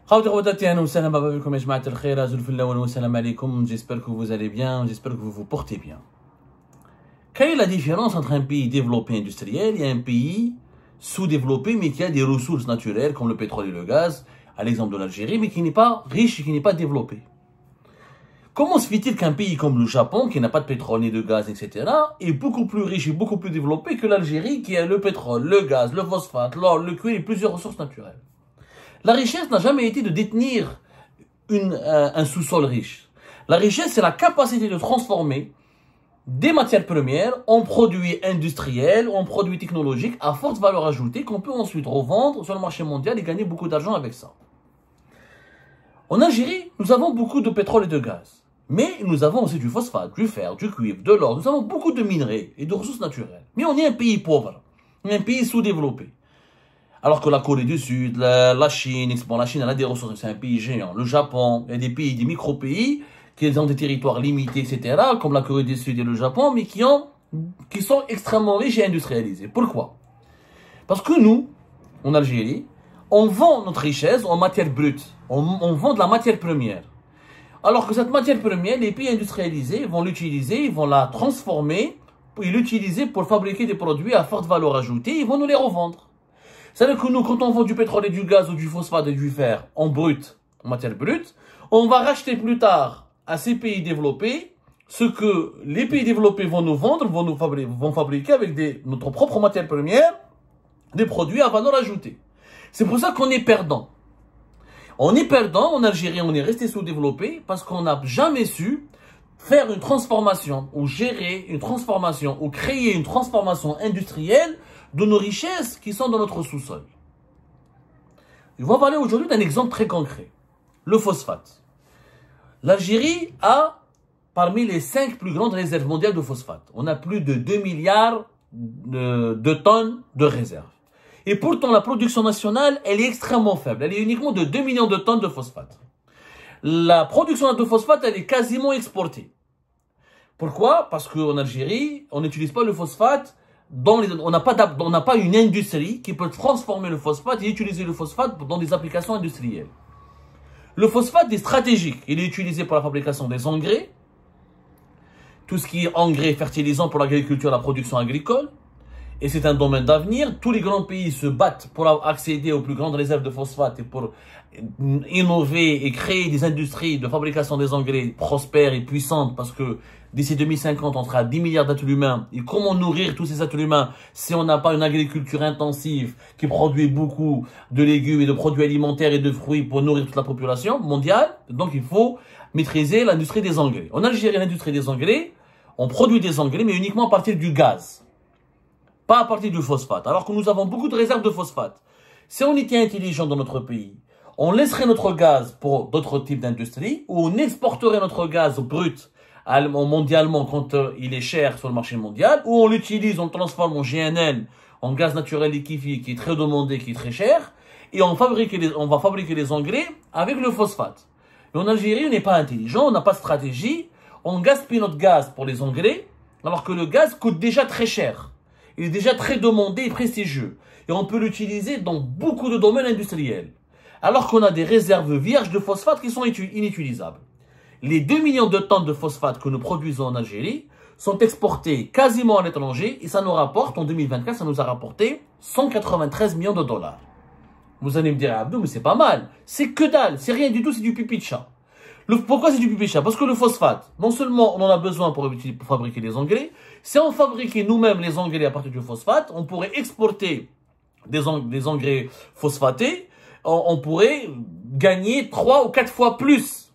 J'espère que vous allez bien, j'espère que vous vous portez bien. Quelle est la différence entre un pays développé industriel et un pays sous-développé mais qui a des ressources naturelles comme le pétrole et le gaz, à l'exemple de l'Algérie, mais qui n'est pas riche et qui n'est pas développé? Comment se fait-il qu'un pays comme le Japon, qui n'a pas de pétrole ni de gaz, etc., est beaucoup plus riche et beaucoup plus développé que l'Algérie qui a le pétrole, le gaz, le phosphate, l'or, le cuivre et plusieurs ressources naturelles? La richesse n'a jamais été de détenir un sous-sol riche. La richesse, c'est la capacité de transformer des matières premières en produits industriels, en produits technologiques à forte valeur ajoutée qu'on peut ensuite revendre sur le marché mondial et gagner beaucoup d'argent avec ça. En Algérie, nous avons beaucoup de pétrole et de gaz. Mais nous avons aussi du phosphate, du fer, du cuivre, de l'or. Nous avons beaucoup de minerais et de ressources naturelles. Mais on est un pays pauvre, un pays sous-développé. Alors que la Corée du Sud, la Chine, bon, la Chine elle a des ressources, c'est un pays géant. Le Japon, il y a des pays, des micro-pays qui ont des territoires limités, etc., comme la Corée du Sud et le Japon, mais qui sont extrêmement riches et industrialisés. Pourquoi? Parce que nous, en Algérie, on vend notre richesse en matière brute. On vend de la matière première. Alors que cette matière première, les pays industrialisés vont l'utiliser, ils vont la transformer, et l'utiliser pour fabriquer des produits à forte valeur ajoutée, ils vont nous les revendre. C'est-à-dire que nous, quand on vend du pétrole et du gaz ou du phosphate et du fer en brut, en matière brute, on va racheter plus tard à ces pays développés ce que les pays développés vont nous vendre, vont fabriquer avec notre propre matière première, des produits à valeur ajoutée. C'est pour ça qu'on est perdant. On est perdant en Algérie, on est resté sous-développé parce qu'on n'a jamais su faire une transformation ou gérer une transformation ou créer une transformation industrielle de nos richesses qui sont dans notre sous-sol. Je vais parler aujourd'hui d'un exemple très concret. Le phosphate. L'Algérie a parmi les 5 plus grandes réserves mondiales de phosphate. On a plus de 2 milliards de tonnes de réserves. Et pourtant, la production nationale, elle est extrêmement faible. Elle est uniquement de 2 millions de tonnes de phosphate. La production de phosphate, elle est quasiment exportée. Pourquoi? Parce qu'en Algérie, on n'utilise pas le phosphate. On n'a pas une industrie qui peut transformer le phosphate et utiliser le phosphate dans des applications industrielles. Le phosphate est stratégique. Il est utilisé pour la fabrication des engrais, tout ce qui est engrais fertilisants pour l'agriculture et la production agricole. Et c'est un domaine d'avenir. Tous les grands pays se battent pour accéder aux plus grandes réserves de phosphate et pour innover et créer des industries de fabrication des engrais prospères et puissantes parce que d'ici 2050, on sera à 10 milliards d'êtres humains. Et comment nourrir tous ces êtres humains si on n'a pas une agriculture intensive qui produit beaucoup de légumes et de produits alimentaires et de fruits pour nourrir toute la population mondiale? Donc il faut maîtriser l'industrie des engrais. En Algérie, l'industrie des engrais, on produit des engrais mais uniquement à partir du gaz. Pas à partir du phosphate, alors que nous avons beaucoup de réserves de phosphate. Si on était intelligent dans notre pays, on laisserait notre gaz pour d'autres types d'industries, ou on exporterait notre gaz brut mondialement quand il est cher sur le marché mondial, ou on l'utilise, on le transforme en GNL, en gaz naturel liquéfié, qui est très demandé, qui est très cher, et on va fabriquer les engrais avec le phosphate. Mais en Algérie, on n'est pas intelligent, on n'a pas de stratégie, on gaspille notre gaz pour les engrais, alors que le gaz coûte déjà très cher. Il est déjà très demandé et prestigieux. Et on peut l'utiliser dans beaucoup de domaines industriels. Alors qu'on a des réserves vierges de phosphate qui sont inutilisables. Les 2 millions de tonnes de phosphate que nous produisons en Algérie sont exportées quasiment à l'étranger et ça nous rapporte, en 2024, ça nous a rapporté 193 millions de dollars. Vous allez me dire, Abdou, mais c'est pas mal. C'est que dalle, c'est rien du tout, c'est du pipi de chat. Pourquoi c'est du pipi de chat? Parce que le phosphate, non seulement on en a besoin pour fabriquer les engrais, si on fabriquait nous-mêmes les engrais à partir du phosphate, on pourrait exporter des engrais phosphatés, on pourrait gagner 3 ou 4 fois plus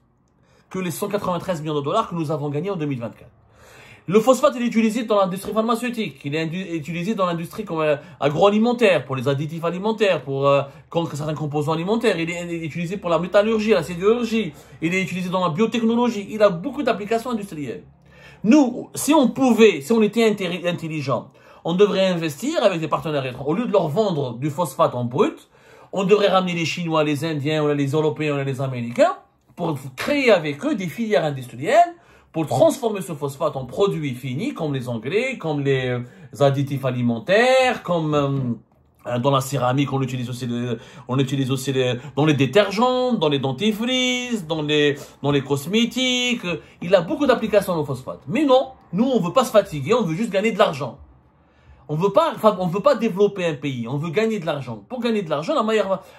que les 193 millions de dollars que nous avons gagnés en 2024. Le phosphate il est utilisé dans l'industrie pharmaceutique, il est utilisé dans l'industrie agroalimentaire, pour les additifs alimentaires, pour certains composants alimentaires, il est utilisé pour la métallurgie, la sidérurgie, il est utilisé dans la biotechnologie, il a beaucoup d'applications industrielles. Nous, si on était intelligent, on devrait investir avec des partenaires étrangers. Au lieu de leur vendre du phosphate en brut, on devrait ramener les Chinois, les Indiens, les Européens, les Américains, pour créer avec eux des filières industrielles pour transformer ce phosphate en produits finis, comme les engrais, comme les additifs alimentaires, comme Dans la céramique, on utilise aussi, dans les détergents, dans les dentifrices, dans les cosmétiques. Il a beaucoup d'applications le phosphate. Mais non, nous, on veut pas se fatiguer, on veut juste gagner de l'argent. On veut pas développer un pays, on veut gagner de l'argent. Pour gagner de l'argent,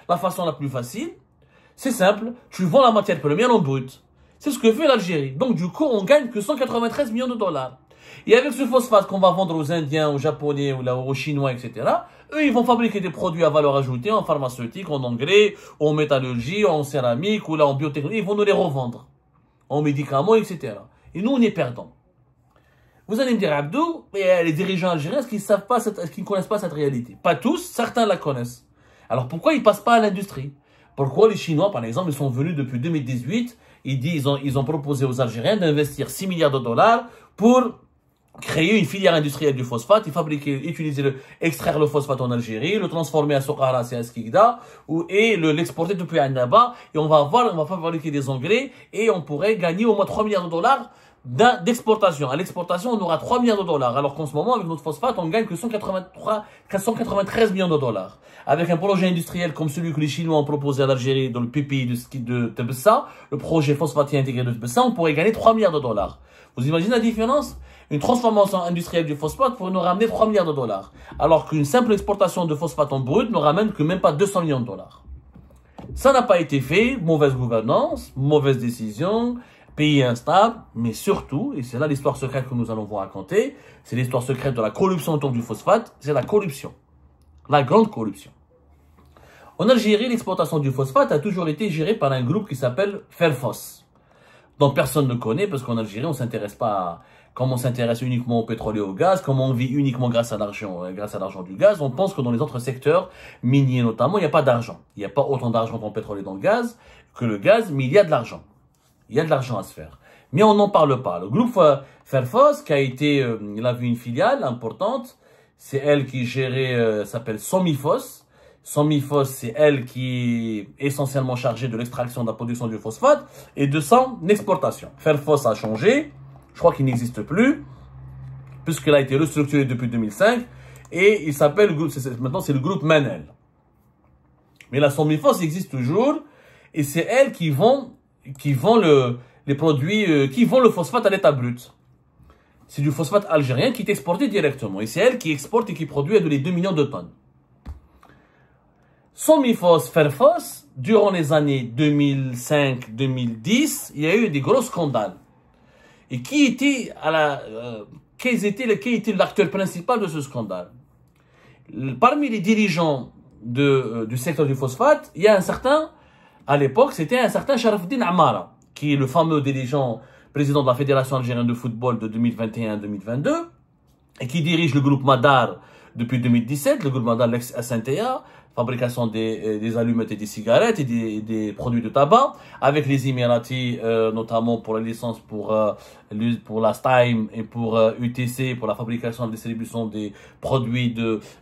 la façon la plus facile, c'est simple, tu vends la matière première en brut. C'est ce que fait l'Algérie. Donc du coup, on gagne que 193 millions de dollars. Et avec ce phosphate qu'on va vendre aux Indiens, aux Japonais, aux Chinois, etc., eux, ils vont fabriquer des produits à valeur ajoutée en pharmaceutique, en engrais, en métallurgie, en céramique, ou là en biotechnologie. Ils vont nous les revendre en médicaments, etc. Et nous, on est perdants. Vous allez me dire, Abdou, les dirigeants algériens, est-ce qu'ils ne connaissent pas cette réalité? Pas tous, certains la connaissent. Alors pourquoi ils ne passent pas à l'industrie? Pourquoi les Chinois, par exemple, ils sont venus depuis 2018, ils ont proposé aux Algériens d'investir 6 milliards de dollars pour créer une filière industrielle du phosphate, extraire le phosphate en Algérie, le transformer à Sokhara, c'est à Skikda, et l'exporter depuis Annaba, et on va fabriquer des engrais, et on pourrait gagner au moins 3 milliards de dollars d'exportation. À l'exportation, on aura 3 milliards de dollars, alors qu'en ce moment, avec notre phosphate, on gagne que 193 millions de dollars. Avec un projet industriel comme celui que les Chinois ont proposé à l'Algérie dans le PPI de Tebessa, le projet phosphatier intégré de Tebessa, on pourrait gagner 3 milliards de dollars. Vous imaginez la différence? Une transformation industrielle du phosphate pourrait nous ramener 3 milliards de dollars. Alors qu'une simple exportation de phosphate en brut ne ramène que même pas 200 millions de dollars. Ça n'a pas été fait, mauvaise gouvernance, mauvaise décision, pays instable, mais surtout, et c'est là l'histoire secrète que nous allons vous raconter, c'est l'histoire secrète de la corruption autour du phosphate, c'est la corruption. La grande corruption. En Algérie, l'exportation du phosphate a toujours été gérée par un groupe qui s'appelle Ferfos, dont personne ne connaît, parce qu'en Algérie, on s'intéresse pas comme on s'intéresse uniquement au pétrole et au gaz, comme on vit uniquement grâce à l'argent du gaz, on pense que dans les autres secteurs, miniers notamment, il n'y a pas d'argent. Il n'y a pas autant d'argent dans le pétrole et dans le gaz que le gaz, mais il y a de l'argent. Il y a de l'argent à se faire. Mais on n'en parle pas. Le groupe Ferfos, il a vu une filiale importante, c'est elle qui gérait, s'appelle Somifos. Somifos, c'est elle qui est essentiellement chargée de l'extraction de la production du phosphate et de son exportation. Ferfos a changé. Je crois qu'il n'existe plus, puisqu'il a été restructuré depuis 2005, et il s'appelle, maintenant c'est le groupe Manel. Mais la Somifos existe toujours, et c'est elle qui vend les produits, qui vend le phosphate à l'état brut. C'est du phosphate algérien qui est exporté directement, et c'est elle qui exporte et qui produit les 2 millions de tonnes. Somifos, Ferfos, durant les années 2005-2010, il y a eu des gros scandales. Et quel était l'acteur principal de ce scandale? Parmi les dirigeants du secteur du phosphate, il y a à l'époque, c'était un certain Sharafdin Amara, qui est le fameux président de la Fédération algérienne de football de 2021-2022, et qui dirige le groupe Madar depuis 2017, le groupe Madar l'ex-SNTA, fabrication des allumettes et des cigarettes et des produits de tabac, avec les Émiratis, notamment pour la licence pour la Stime et pour UTC, pour la fabrication et la distribution des produits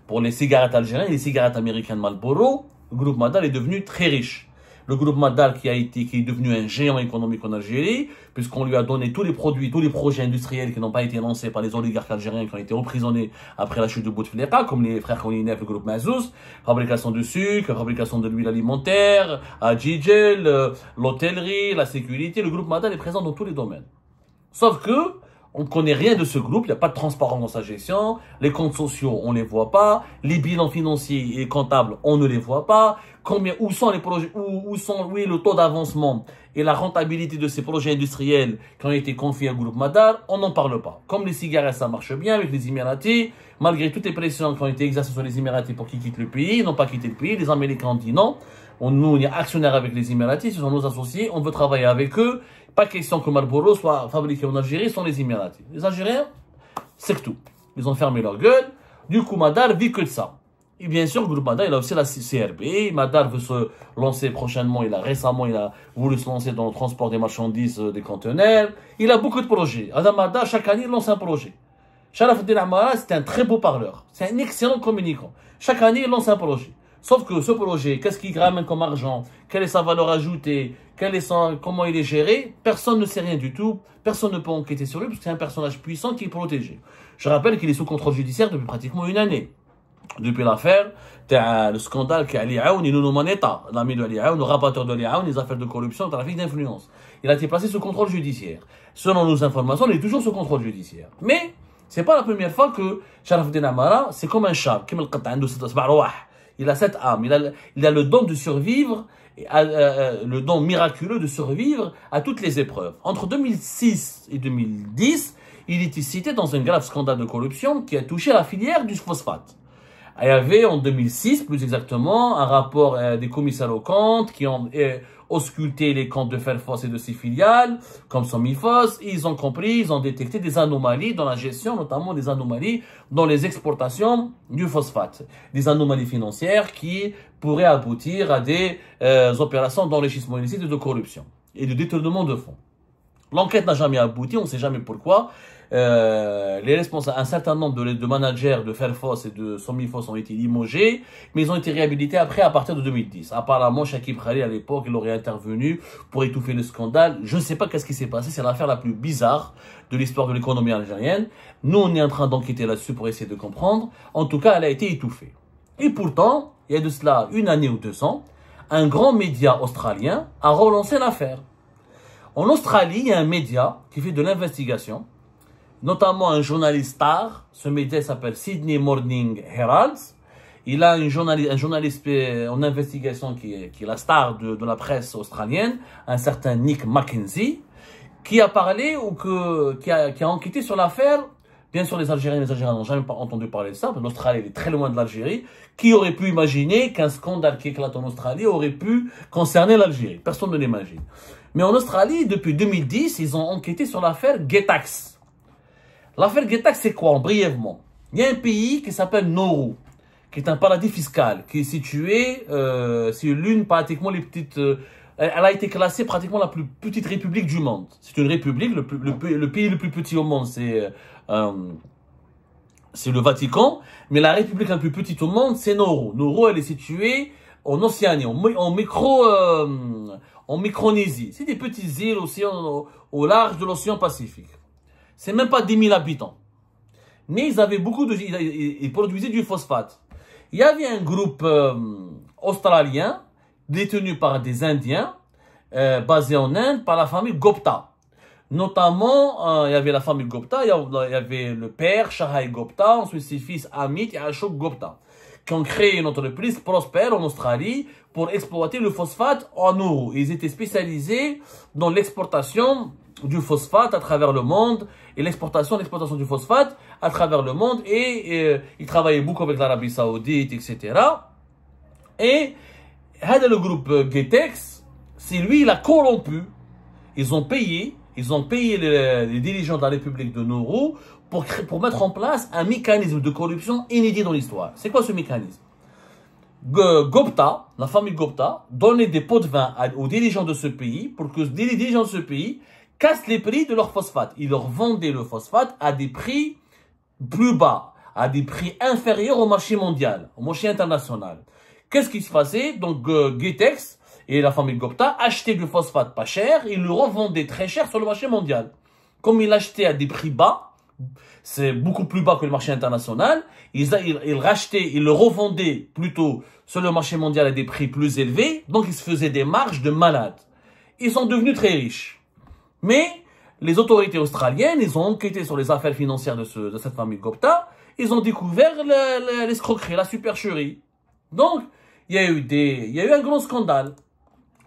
pour les cigarettes algériennes et les cigarettes américaines Marlboro. Le groupe Madar est devenu très riche. Le groupe Madar qui est devenu un géant économique en Algérie, puisqu'on lui a donné tous les projets industriels qui n'ont pas été lancés par les oligarques algériens qui ont été emprisonnés après la chute de Bouteflika, comme les frères Koulinef, le groupe Mazouz, fabrication de sucre, fabrication de l'huile alimentaire, à Djidjel, l'hôtellerie, la sécurité. Le groupe Madar est présent dans tous les domaines. Sauf que, on ne connaît rien de ce groupe, il n'y a pas de transparence dans sa gestion, les comptes sociaux, on ne les voit pas, les bilans financiers et comptables, on ne les voit pas, où sont les projets, où est le taux d'avancement et la rentabilité de ces projets industriels qui ont été confiés au groupe Madar, on n'en parle pas. Comme les cigarettes, ça marche bien avec les Émiratis, malgré toutes les pressions qui ont été exercées sur les Émiratis pour qu'ils quittent le pays, ils n'ont pas quitté le pays, les Américains ont dit non, nous on est actionnaires avec les Émiratis, ce sont nos associés, on veut travailler avec eux. Pas question que Marlboro soit fabriqué en Algérie, ce sont les Émiratis. Les Algériens, c'est que tout. Ils ont fermé leur gueule. Du coup, Madar vit que de ça. Et bien sûr, le groupe Madar, il a aussi la CRB. Madar veut se lancer prochainement. Il a voulu se lancer dans le transport des marchandises, des conteneurs. Il a beaucoup de projets. Adam Madar, chaque année, il lance un projet. Sharafdin Amara, c'est un très beau parleur. C'est un excellent communicant. Chaque année, il lance un projet. Sauf que ce projet, qu'est-ce qu'il ramène comme argent? Quelle est sa valeur ajoutée? Comment il est géré? Personne ne sait rien du tout. Personne ne peut enquêter sur lui parce que c'est un personnage puissant qui est protégé. Je rappelle qu'il est sous contrôle judiciaire depuis pratiquement une année. depuis l'affaire, le scandale qui est Ali Aoun, Nounou Maneta, l'ami de Ali Aoun, le rapporteur de Ali Aoun, les affaires de corruption, trafic d'influence. Il a été placé sous contrôle judiciaire. Selon nos informations, il est toujours sous contrôle judiciaire. Mais, c'est pas la première fois que Sharafuddin Amara, c'est comme un chat, il a cette âme, il a le don de survivre, le don miraculeux de survivre à toutes les épreuves. Entre 2006 et 2010, il était cité dans un grave scandale de corruption qui a touché la filière du phosphate. Il y avait en 2006, plus exactement, un rapport des commissaires aux comptes qui ont ausculté les comptes de Fairphos et de ses filiales, comme Somifos, et ils ont compris, ils ont détecté des anomalies dans la gestion, notamment des anomalies dans les exportations du phosphate. Des anomalies financières qui pourraient aboutir à des opérations d'enrichissement illicite et de corruption et de détournement de fonds. L'enquête n'a jamais abouti, on ne sait jamais pourquoi. Les responsables, un certain nombre de managers de Fairphos et de Somifos ont été limogés, mais ils ont été réhabilités après à partir de 2010. Apparemment, Shakib Khalil à l'époque, il aurait intervenu pour étouffer le scandale. Je ne sais pas qu'est-ce qui s'est passé, c'est l'affaire la plus bizarre de l'histoire de l'économie algérienne. Nous, on est en train d'enquêter là-dessus pour essayer de comprendre. En tout cas, elle a été étouffée. Et pourtant, il y a de cela une année ou 2 ans, un grand média australien a relancé l'affaire. En Australie, il y a un média qui fait de l'investigation, notamment un journaliste star. Ce média s'appelle Sydney Morning Herald. Il a un journaliste en investigation qui est la star de la presse australienne, un certain Nick Mackenzie, qui a parlé ou qui a enquêté sur l'affaire. Bien sûr, les Algériens n'ont jamais entendu parler de ça. L'Australie est très loin de l'Algérie. Qui aurait pu imaginer qu'un scandale qui éclate en Australie aurait pu concerner l'Algérie? Personne ne l'imagine. Mais en Australie, depuis 2010, ils ont enquêté sur l'affaire Getax. L'affaire Getax, c'est quoi, brièvement? Il y a un pays qui s'appelle Nauru, qui est un paradis fiscal, qui est situé, c'est l'une pratiquement les petites... elle a été classée pratiquement la plus petite république du monde. C'est une république, le pays le plus petit au monde, c'est le Vatican, mais la république la plus petite au monde, c'est Nauru. Nauru, elle est située en Océanie, en Micronésie. C'est des petites îles au large de l'océan Pacifique. C'est même pas 10 000 habitants. Mais ils avaient ils produisaient du phosphate. Il y avait un groupe australien détenu par des Indiens, basé en Inde, par la famille Gupta. Notamment, il y avait la famille Gupta, il y avait le père, Shahai Gupta, ensuite ses fils Amit et Ashok Gupta, qui ont créé une entreprise prospère en Australie pour exploiter le phosphate en Nauru. Ils étaient spécialisés dans l'exportation du phosphate à travers le monde et l'exportation du phosphate à travers le monde, et ils travaillaient beaucoup avec l'Arabie Saoudite, etc. Et le groupe Getex, c'est lui, il a corrompu. Ils ont payé les dirigeants de la République de Nauru pour mettre en place un mécanisme de corruption inédit dans l'histoire. C'est quoi ce mécanisme? Gupta, la famille Gupta, donnait des pots de vin aux dirigeants de ce pays pour que les dirigeants de ce pays cassent les prix de leur phosphate. Ils leur vendaient le phosphate à des prix plus bas, à des prix inférieurs au marché mondial, au marché international. Qu'est-ce qui se passait? Donc, Getex et la famille Gupta achetaient du phosphate pas cher, ils le revendaient très cher sur le marché mondial. Comme ils l'achetaient à des prix bas, c'est beaucoup plus bas que le marché international, ils le revendaient plutôt sur le marché mondial à des prix plus élevés, donc ils se faisaient des marges de malades. Ils sont devenus très riches. Mais les autorités australiennes, ils ont enquêté sur les affaires financières de cette famille Gupta, ils ont découvert l'escroquerie, la supercherie. Donc, il y a eu un grand scandale.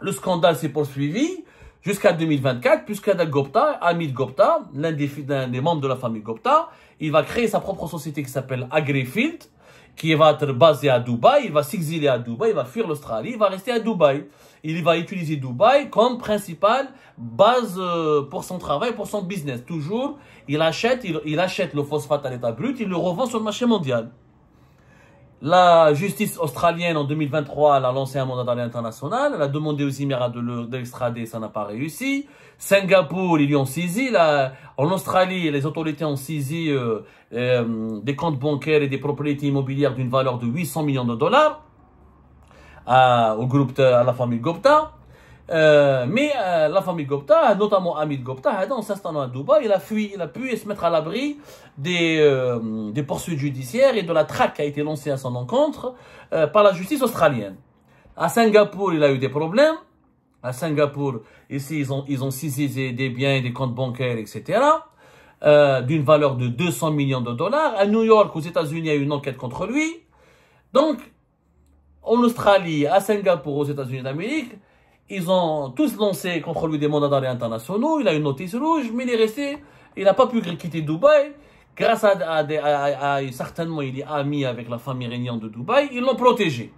Le scandale s'est poursuivi jusqu'à 2024, puisqu'Adel Gupta, Amit Gupta, l'un des membres de la famille Gupta, il va créer sa propre société qui s'appelle Agrifield, qui va être basée à Dubaï. Il va s'exiler à Dubaï, il va fuir l'Australie, il va rester à Dubaï. Il va utiliser Dubaï comme principale base pour son travail, pour son business. Toujours, il achète le phosphate à l'état brut, il le revend sur le marché mondial. La justice australienne en 2023 elle a lancé un mandat d'arrêt international. Elle a demandé aux Émirats de l'extrader, ça n'a pas réussi. Singapour, ils l'ont saisi. En Australie, les autorités ont saisi des comptes bancaires et des propriétés immobilières d'une valeur de 800 millions de dollars à la famille Gupta. La famille Gupta, notamment Hamid Gupta, en s'installant à Dubaï, il a fui, il a pu se mettre à l'abri des poursuites judiciaires et de la traque qui a été lancée à son encontre par la justice australienne. À Singapour, il a eu des problèmes. À Singapour, ici, ils ont saisi des biens, des comptes bancaires, etc. D'une valeur de 200 millions de dollars. À New York, aux États-Unis, il y a eu une enquête contre lui. Donc, en Australie, à Singapour, aux États-Unis d'Amérique, ils ont tous lancé contre lui des mandats d'arrêt internationaux. Il a une notice rouge, mais il est resté. Il n'a pas pu quitter Dubaï. Grâce à certainement, il est ami avec la famille régnante de Dubaï. Ils l'ont protégé.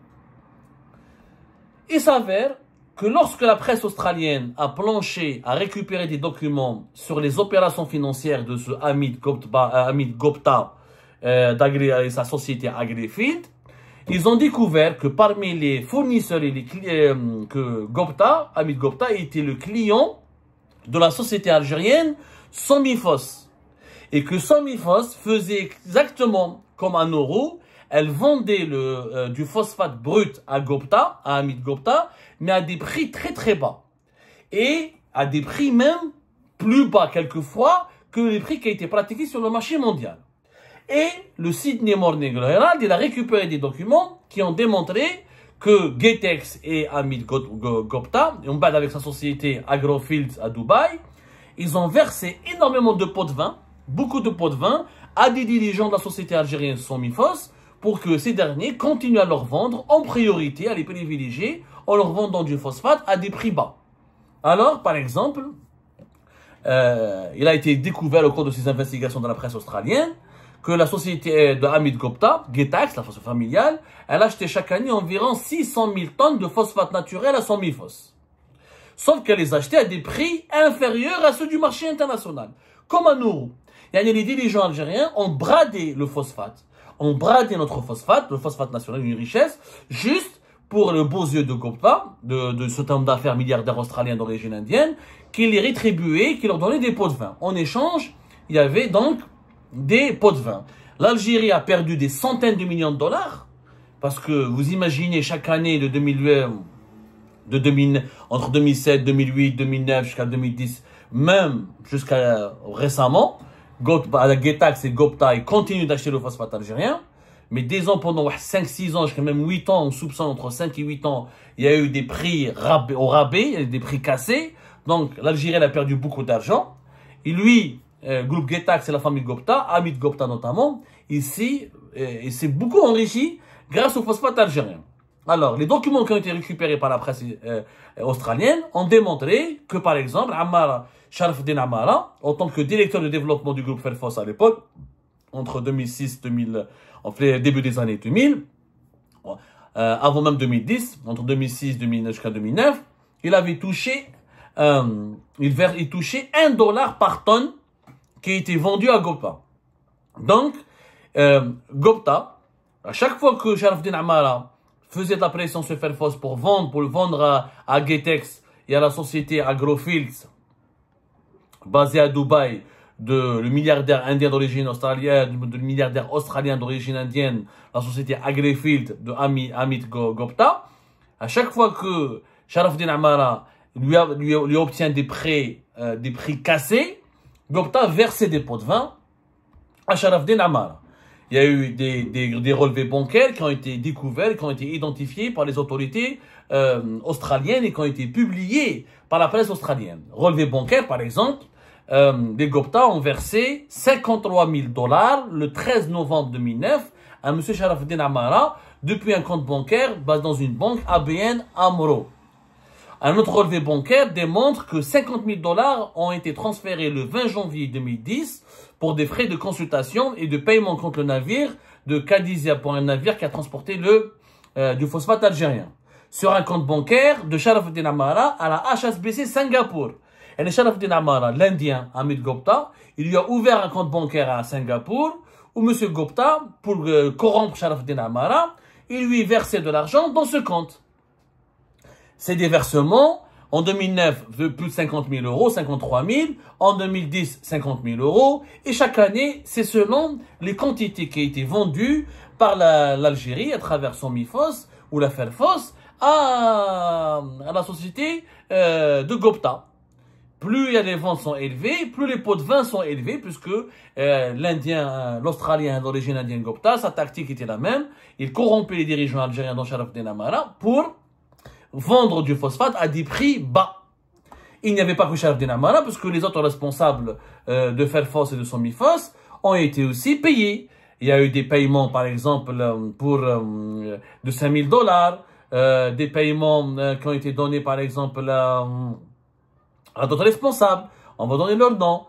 Il s'avère que lorsque la presse australienne a planché à récupérer des documents sur les opérations financières de ce Hamid Gupta et sa société Agrifield, ils ont découvert que parmi les fournisseurs et les clients que Hamid Gupta était le client de la société algérienne Somifos. Et que Somifos faisait exactement comme un euro, elle vendait du phosphate brut à Hamid Gupta, mais à des prix très très bas. Et à des prix même plus bas quelquefois que les prix qui étaient pratiqués sur le marché mondial. Et le Sydney Morning Herald, il a récupéré des documents qui ont démontré que Getex et Hamid Gupta, avec sa société Agrofields à Dubaï, ils ont versé énormément de pots de vin, beaucoup de pots de vin, à des dirigeants de la société algérienne Somifos, pour que ces derniers continuent à leur vendre en priorité, à les privilégier, en leur vendant du phosphate à des prix bas. Alors, par exemple, il a été découvert au cours de ces investigations dans la presse australienne que la société de Hamid Gupta, Getax, la société familiale, elle achetait chaque année environ 600 000 tonnes de phosphate naturel à Somifos. Sauf qu'elle les achetait à des prix inférieurs à ceux du marché international. Comme à nous. Les dirigeants algériens ont bradé le phosphate. Ont bradé notre phosphate, le phosphate national, une richesse, juste pour le beaux yeux de Gupta, de cet homme d'affaires milliardaire australien d'origine indienne, qui les rétribuait, qui leur donnait des pots de vin. En échange, il y avait donc des pots de vin. L'Algérie a perdu des centaines de millions de dollars, parce que vous imaginez chaque année entre 2007, 2008, 2009 jusqu'à 2010, même jusqu'à récemment, Getax et Gupta ils continuent d'acheter le phosphate algérien, mais dès pendant 5-6 ans, jusqu'à même 8 ans, on soupçonne entre 5 et 8 ans, il y a eu des prix au rabais, il y a eu des prix cassés, donc l'Algérie a perdu beaucoup d'argent, et lui, groupe Getax et la famille Gupta, Hamid Gupta notamment, ici, il s'est beaucoup enrichi grâce au phosphate algérien. Alors, les documents qui ont été récupérés par la presse australienne ont démontré que, par exemple, Sharafdin Amara, en tant que directeur de développement du groupe Ferfos à l'époque, entre 2006 2000, en fait, début des années 2000, avant même 2010, entre 2006 2009 jusqu'à 2009, il avait touché, il touchait $1 par tonne qui a été vendu à Gupta. Donc, Gupta, à chaque fois que Sharafdin Amara faisait de la pression sur Ferfos pour le vendre à Getex et à la société Agrofields, basée à Dubaï, le milliardaire indien d'origine australienne, le milliardaire australien d'origine indienne, la société Agrofields de Hamid Gupta, à chaque fois que Sharafdin Amara lui obtient des prix cassés, Gupta versait des pots de vin à Sharafdin Amara. Il y a eu des relevés bancaires qui ont été découverts, qui ont été identifiés par les autorités australiennes et qui ont été publiés par la presse australienne. Relevés bancaires, par exemple, les Gupta ont versé $53 000 le 13 novembre 2009 à M. Sharafdin Amara depuis un compte bancaire basé dans une banque ABN AMRO. Un autre relevé bancaire démontre que $50 000 ont été transférés le 20 janvier 2010 pour des frais de consultation et de paiement contre le navire de Qadisiyah pour un navire qui a transporté du phosphate algérien. Sur un compte bancaire de Sharafdin Amara à la HSBC Singapour. Et le Sharafdin Amara, l'Indien Hamid Gupta, il lui a ouvert un compte bancaire à Singapour où M. Gupta, pour corrompre Sharafdin Amara, il lui versait de l'argent dans ce compte. C'est des versements, en 2009, de plus de 50 000 euros, 53 000, en 2010, 50 000 euros, et chaque année, c'est selon les quantités qui ont été vendues par l'Algérie à travers son MIFOS ou la Ferfos à la société de Gupta. Plus les ventes sont élevées, plus les pots de vin sont élevés, puisque l'Australien d'origine indienne Gupta, sa tactique était la même. Il corrompait les dirigeants algériens dans Sharaf el Amara pour vendre du phosphate à des prix bas. Il n'y avait pas que Sharaf el Amara, puisque les autres responsables de Fairphos et de Somifos ont été aussi payés. Il y a eu des paiements, par exemple, de $5,000, des paiements qui ont été donnés, par exemple, à d'autres responsables. On va donner leur nom.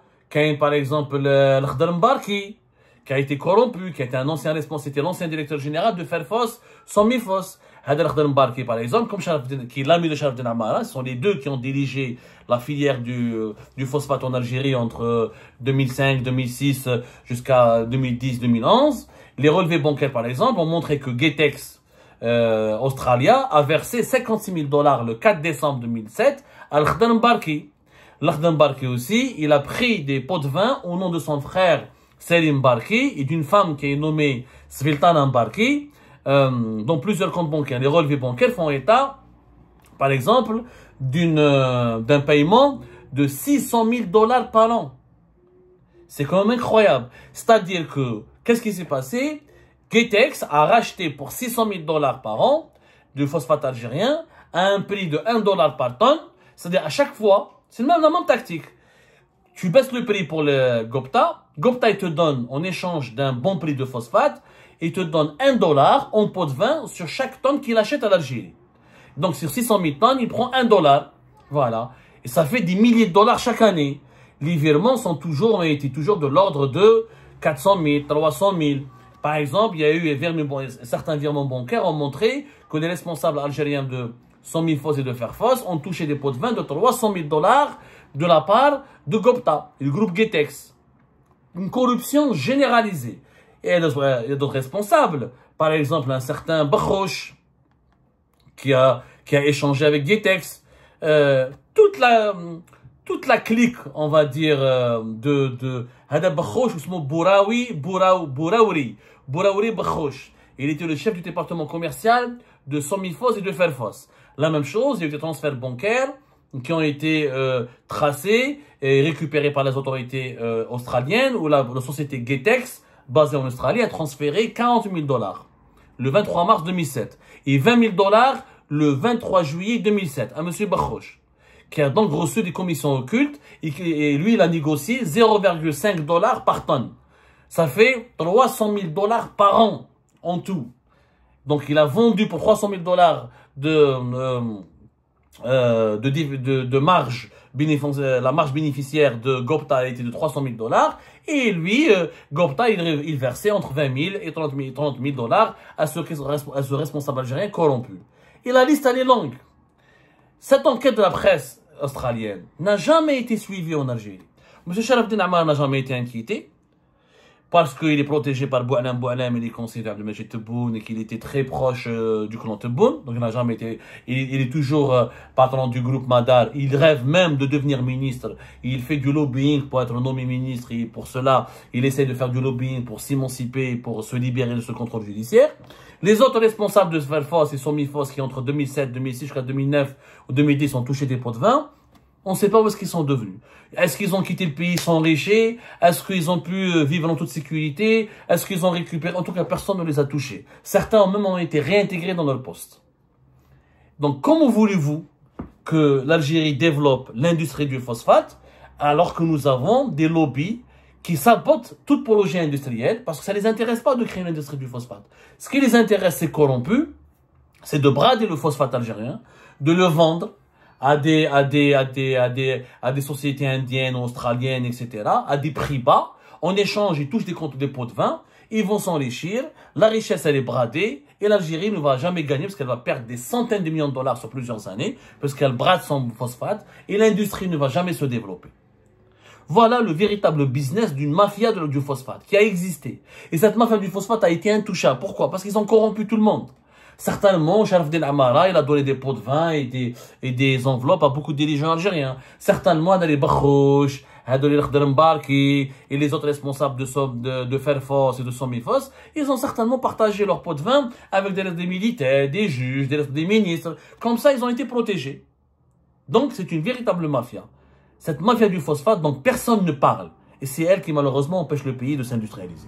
Par exemple, l'Akhdar Mbarki, qui a été corrompu, qui a été un ancien responsable, c'était l'ancien directeur général de Fairphos, Somifos. L'Akhdar Mbarki, par exemple, qui est l'ami de Sharaf el Amara, ce sont les deux qui ont dirigé la filière du phosphate en Algérie entre 2005, 2006 jusqu'à 2010, 2011. Les relevés bancaires, par exemple, ont montré que Getex Australia a versé $56,000 le 4 décembre 2007 à l'Akhdar Mbarki. L'Akhdar Mbarki aussi, il a pris des pots de vin au nom de son frère Selim Mbarki et d'une femme qui est nommée Sviltana Mbarki, dont plusieurs comptes bancaires. Les relevés bancaires font état, par exemple, d'un paiement de $600,000 par an. C'est quand même incroyable. C'est-à-dire que, qu'est-ce qui s'est passé? Getex a racheté pour $600,000 par an du phosphate algérien à un prix de $1 par tonne. C'est-à-dire à chaque fois, c'est la même tactique. Tu baisses le prix pour le Gupta. Gupta, il te donne, en échange d'un bon prix de phosphate, il te donne $1 en pot de vin sur chaque tonne qu'il achète à l'Algérie. Donc, sur 600,000 tonnes, il prend $1. Voilà. Et ça fait des milliers de dollars chaque année. Les virements ont été toujours de l'ordre de 400,000, 300,000. Par exemple, il y a eu certains virements bancaires ont montré que les responsables algériens de Somifos et de Fairphos ont touché des pots de vin de $300,000 de la part de Gupta, le groupe Getex. Une corruption généralisée. Et il y a d'autres responsables. Par exemple, un certain Bakhouch qui a échangé avec Getex. Toute la clique, on va dire, de Hada Bakhouch, ou son Bouraouri Bakhouch. Il était le chef du département commercial de Somifos et de Fairphos. La même chose, il y a eu des transferts bancaires qui ont été tracés et récupérés par les autorités australiennes, où la société Getex, basée en Australie, a transféré $40,000 le 23 mars 2007 et $20,000 le 23 juillet 2007 à M. Bakhouch, qui a donc reçu des commissions occultes et lui, il a négocié $0,5 par tonne. Ça fait $300,000 par an en tout. Donc, il a vendu pour $300,000 de marge, la marge bénéficiaire de Gupta a été de $300,000 et lui, Gupta, il versait entre $20,000 et $30,000 à ce responsable algérien corrompu. Et la liste, elle est longue. Cette enquête de la presse australienne n'a jamais été suivie en Algérie. M. Sharaf el Amara n'a jamais été inquiété parce qu'il est protégé par Boualem, il est considéré Abdelmajid Tebboune et qu'il était très proche du clan Tebboune. Donc il n'a jamais été, il est toujours patron du groupe Madar. Il rêve même de devenir ministre. Il fait du lobbying pour être nommé ministre et pour cela, il essaie de faire du lobbying pour s'émanciper, pour se libérer de ce contrôle judiciaire. Les autres responsables de Fairphos et Somifos qui entre 2007, 2006 jusqu'à 2009 ou 2010 ont touché des pots de vin, on ne sait pas où est-ce qu'ils sont devenus. Est-ce qu'ils ont quitté le pays s'enrichir? Est-ce qu'ils ont pu vivre en toute sécurité? Est-ce qu'ils ont récupéré? En tout cas, personne ne les a touchés. Certains ont même été réintégrés dans leur poste. Donc, comment voulez-vous que l'Algérie développe l'industrie du phosphate alors que nous avons des lobbies qui sabotent toute projet industriel parce que ça ne les intéresse pas de créer une industrie du phosphate. Ce qui les intéresse, c'est corrompu, c'est de brader le phosphate algérien, de le vendre à des sociétés indiennes, australiennes, etc., à des prix bas. En échange, ils touchent des pots de vin, ils vont s'enrichir, la richesse, elle est bradée, et l'Algérie ne va jamais gagner parce qu'elle va perdre des centaines de millions de dollars sur plusieurs années, parce qu'elle brade son phosphate, et l'industrie ne va jamais se développer. Voilà le véritable business d'une mafia du phosphate qui a existé. Et cette mafia du phosphate a été intouchable. Pourquoi? Parce qu'ils ont corrompu tout le monde. Certainement, Sharaf el Amara, il a donné des pots de vin et des enveloppes à beaucoup de dirigeants algériens. Certainement, il y a les Bakhouch, Hadouli Mbarki et les autres responsables de Fairphos et de Somifos, ils ont certainement partagé leur pot de vin avec des militaires, des juges, des ministres. Comme ça, ils ont été protégés. Donc, c'est une véritable mafia. Cette mafia du phosphate dont personne ne parle. Et c'est elle qui, malheureusement, empêche le pays de s'industrialiser.